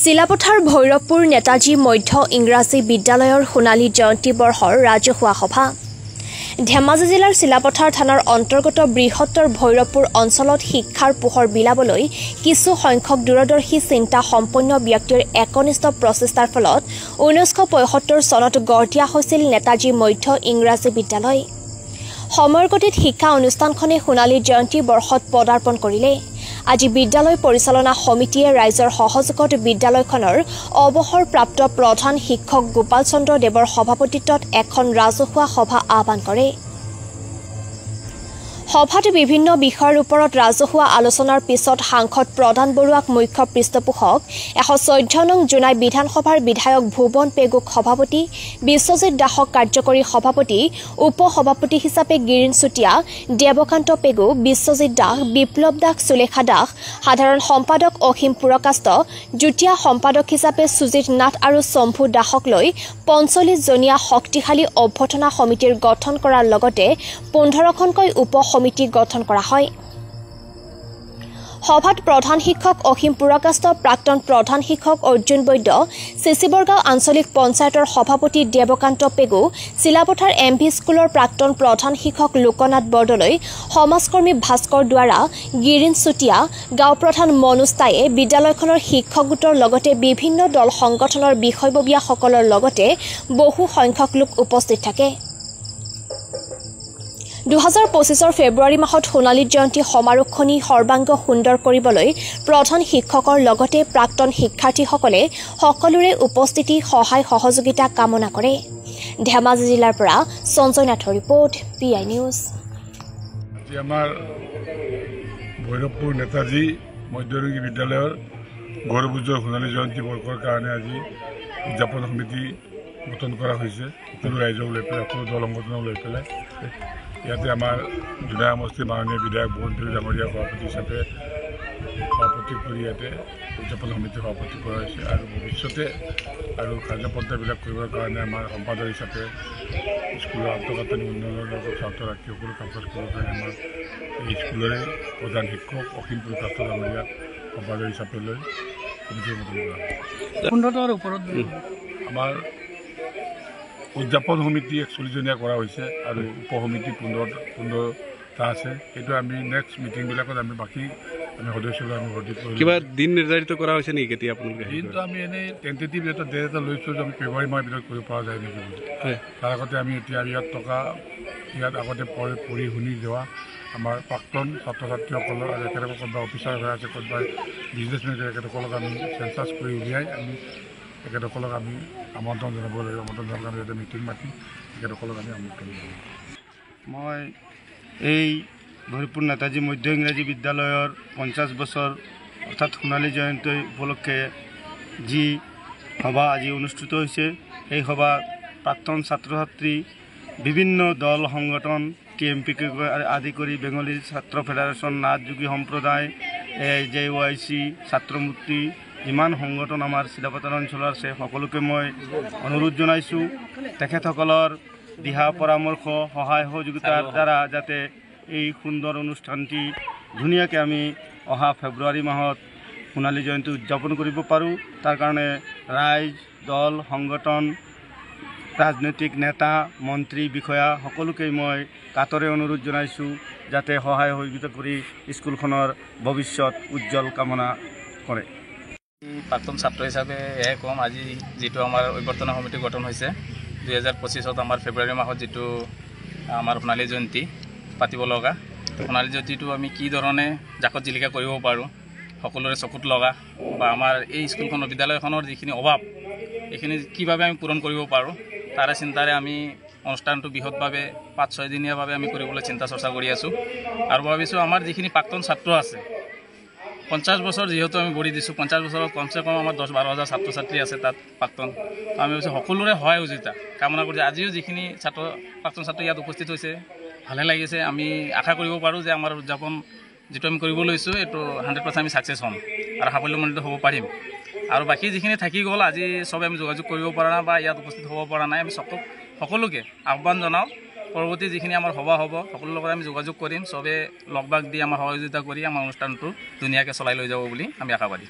চিলাপথাৰ ভৈৰৱপুৰ নেতাজী মধ্য ইংৰাজী বিদ্যালয়ৰ সোণালী জয়ন্তী বৰ্ষৰ ৰাজহুৱা সভা ধেমাজি জিলাৰ চিলাপথাৰ থানাৰ অন্তৰ্গত বৃহত্তৰ ভৈৰৱপুৰ অঞ্চলত শিক্ষাৰ পোহৰ বিলাবলৈ কিছু সংখ্যক দূৰদৰ্শী চিন্তা সম্পন্ন ব্যক্তিৰ একনিষ্ঠ প্ৰচেষ্টাৰ ফলত 1975 চনত গঢ় দিয়া হৈছিল নেতাজী মধ্য ইংৰাজী বিদ্যালয় সময়ৰ গতিত শিক্ষা অনুষ্ঠানখনে সোণালী জয়ন্তী বৰ্ষত পদাৰ্পণ কৰিলে আজি বিদ্যালয় পৰিচালনা সমিতিয়ে ৰাইজৰ সহযোগত বিদ্যালয়খনৰ অৱসৰপ্ৰাপ্ত প্ৰধান শিক্ষক গোপাল চন্দ্ৰ দেৱৰ সভাপতিত্বত এখন ৰাজহুৱা সভা আহ্বান কৰে সভাত বিভিন্ন বিষয়ৰ ওপৰত ৰাজহুৱা আলোচনাৰ পিছত সাংসদ প্ৰধান বৰুৱাক মুখ্য পৃষ্ঠপোষক 114 নং জুনাই বিধানসভাৰ বিধায়ক ভুৱন পেগুক সভাপতি বিশ্বজিৎ দাসক কাৰ্যকৰী সভাপতি উপ সভাপতি হিচাপে গিৰিন চুটিয়া দেৱকান্ত পেগু বিশ্বজিৎ দাস বিপ্লৱ দাস সুলেখা দাস সাধাৰণ সম্পাদক অসীম পুৰকাষ্ট জুটিয়া সম্পাদক হিচাপে সুজিত নাথ আৰু শম্ভু দাসক লৈ 45 জনীয়া শক্তিশালী অভ্যৰ্থনা সমিতিৰ গঠন কৰাৰ লগতে 15খনকৈ উপ সমিতি গঠন কৰা হয় সভাত প্ৰধান শিক্ষক অসীম পুৰকাষ্ট প্ৰাক্তন প্ৰধান শিক্ষক অৰ্জুন বৈদ্য চিচিবৰগাঁও আঞ্চলিক পঞ্চায়তৰ সভাপতি দেৱকান্ত পেগু চিলাপথাৰ এমভি স্কুলৰ প্ৰাক্তন প্ৰধান শিক্ষক লোকনাথ বৰদলৈ সমাজকৰ্মী ভাস্কৰ দুৱাৰা গিৰিন চুটিয়া গাঁও প্ৰধান মনোজ তায়ে বিদ্যালয়খনৰ শিক্ষক গোটৰ লগতে বিভিন্ন দল সংগঠনৰ বিষয়ববীয়াসকলৰ লগতে বহু সংখ্যক লোক উপস্থিত থাকে 2025 ফেব্ৰুৱাৰী মাহত সোণালী জয়ন্তী সমাৰোহখনি সৰ্বাংগ সুন্দৰ কৰিবলৈ প্ৰধান শিক্ষকৰ লগতে প্ৰাক্তন শিক্ষাৰ্থীসকলে সকলোৰে উপস্থিতি সহায় সহযোগিতা কামনা কৰে ধেমাজি জিলাৰ পৰা সঞ্জয় নাথৰ ৰিপৰ্ট পিআই নিউজ আমাৰ ভৈৰৱপুৰ নেতাজী মধ্যইংৰাজী বিদ্যালয়ৰ গৌৰৱোজ্জ্বল সোণালী জয়ন্তী বৰ্ষৰ কাৰণে আজি উদযাপন সমিতি গঠন কৰা হৈছে সকলো ৰাইজক লৈ পেলাই সকলো দল সংগঠনক লৈ পেলাই ইয়াতে আমাৰ জুনাই সমষ্টিৰ মাননীয় বিধায়ক ভুৱন পেগু ডাঙৰীয়া সভাপতি হিচাপে সভাপতি কৰি ইয়াতে উদযাপন সমিতিৰ সভাপতি কৰা হৈছে আৰু ভৱিষ্যতে আৰু কাৰ্যপন্থাবিলাক কৰিবৰ কাৰণে আমাৰ সম্পাদক হিচাপে স্কুলৰ আন্তঃগাঁথনি উন্নয়নৰ লগত ছাত্ৰ ৰাখি সকলো কাম কাজ কৰিবৰ কাৰণে আমাৰ এই স্কুলৰে প্ৰধান শিক্ষক অসীম পুৰকাষ্ট ডাঙৰীয়া সম্পাদক হিচাপে লৈ সমিতিৰ গঠন কৰা হয় আমাৰ উদযাপন সমিতি 41 জনীয়া কৰা হৈছে আৰু উপসমিতি 15টা আছে সেইটো আমি নেক্সট মিটিংবিলাকত আমি বাকী আমি সদস্যলৈ আমি ভৰ্তি কৰিম কিবা দিন নিৰ্ধাৰিত কৰা হৈছে নেকি কেতিয়া আপোনালোকে দিনটো আমি এনেই টেণ্টেটিভ এটা ডেট এটা লৈছোঁ যে আমি ফেব্ৰুৱাৰী মাহৰ ভিতৰত কৰিব পৰা যায় নেকি তাৰ আগতে আমি এতিয়া ইয়াত আগতে পঢ়ি শুনি যোৱা আমাৰ প্ৰাক্তন ছাত্ৰ ছাত্ৰীসকলৰ আৰু একেলগে কোনোবা অফিচাৰ হৈ আছে কোনোবা বিজনেছমেন একেসকলক আমি চেঞ্চাছ কৰি উলিয়াই আমি একেসকলক আমি আমন্ত্ৰণ জনাব লাগিব আমন্ত্ৰণ জনাব আমি যাতে মিটিং মাতি একেসকলক আমি আমন্ত্ৰণ জনাব মই এই ভৈৰৱপুৰ নেতাজী মধ্য ইংৰাজী বিদ্যালয়ৰ 50 বছৰ অৰ্থাৎ সোণালী জয়ন্তী উপলক্ষে যি সভা আজি অনুষ্ঠিত হৈছে এই সভা প্ৰাক্তন ছাত্ৰ ছাত্ৰী বিভিন্ন দল সংগঠন TMPক আদি কৰি বেংগলী ছাত্ৰ ফেডাৰেশ্যন নাথ যোগী সম্প্ৰদায় JYC ছাত্ৰমূৰ্তি যিমান সংগঠন আমাৰ চিলাপথাৰ অঞ্চলৰ আছে সকলোকে মই অনুৰোধ জনাইছোঁ তেখেতসকলৰ দিহা পৰামৰ্শ সহায় সহযোগিতাৰ দ্বাৰা যাতে এই সুন্দৰ অনুষ্ঠানটি ধুনীয়াকৈ আমি অহা ফেব্ৰুৱাৰী মাহত সোণালী জয়ন্তী উদযাপন কৰিব পাৰোঁ তাৰ কাৰণে ৰাইজ দল সংগঠন ৰাজনৈতিক নেতা মন্ত্ৰী বিষয়া সকলোকে মই কাতৰে অনুৰোধ জনাইছোঁ যাতে সহায় সহযোগিতা কৰি স্কুলখনৰ ভৱিষ্যত উজ্জ্বল কামনা কৰে প্ৰাক্তন ছাত্ৰ হিচাপে এয়াই ক'ম আজি যিটো আমাৰ অভ্যৰ্থনা সমিতি গঠন হৈছে 2025 আমাৰ ফেব্ৰুৱাৰী মাহত যিটো আমাৰ সোণালী জয়ন্তী পাতিব লগা সোণালী জয়ন্তীটো আমি কি ধৰণে জাকত জিলিকা কৰিব পাৰোঁ সকলোৰে চকুত লগা বা আমাৰ এই স্কুলখনৰ বিদ্যালয়খনৰ যিখিনি অভাৱ এইখিনি কিভাৱে আমি পূৰণ কৰিব পাৰোঁ তাৰে চিন্তাৰে আমি অনুষ্ঠানটো বৃহৎভাৱে 5-6 দিনীয়াভাৱে আমি কৰিবলৈ চিন্তা চৰ্চা কৰি আছোঁ আৰু ভাবিছোঁ আমাৰ যিখিনি প্ৰাক্তন ছাত্ৰ আছে 50 বছৰ যিহেতু আমি ভৰি দিছোঁ 50 বছৰত কমচে কম আমাৰ 10-12 হাজাৰ ছাত্ৰ ছাত্ৰী আছে তাত প্ৰাক্তন আমি ভাবিছোঁ সকলোৰে সহায় সহযোগিতা কামনা কৰিছোঁ আজিও যিখিনি প্ৰাক্তন ছাত্ৰ ইয়াত উপস্থিত হৈছে ভালে লাগিছে আমি আশা কৰিব পাৰোঁ যে আমাৰ উদযাপন যিটো আমি কৰিব লৈছোঁ এইটো 100% আমি ছাকচেছ হ'ম আৰু সাফল্যমণ্ডিত হ'ব পাৰিম আৰু বাকী যিখিনি থাকি গ'ল আজি চবে আমি যোগাযোগ কৰিব পৰা নাই বা ইয়াত উপস্থিত হ'ব পৰা নাই আমি সকলোকে আহ্বান জনাওঁ পৰৱৰ্তী যিখিনি আমাৰ সভা হ'ব সকলোৰ লগত আমি যোগাযোগ কৰিম সবে লগবাগ দি আমাৰ সহযোগিতা কৰি আমাৰ অনুষ্ঠানটো ধুনীয়াকৈ চলাই লৈ যাব বুলি আমি আশাবাদী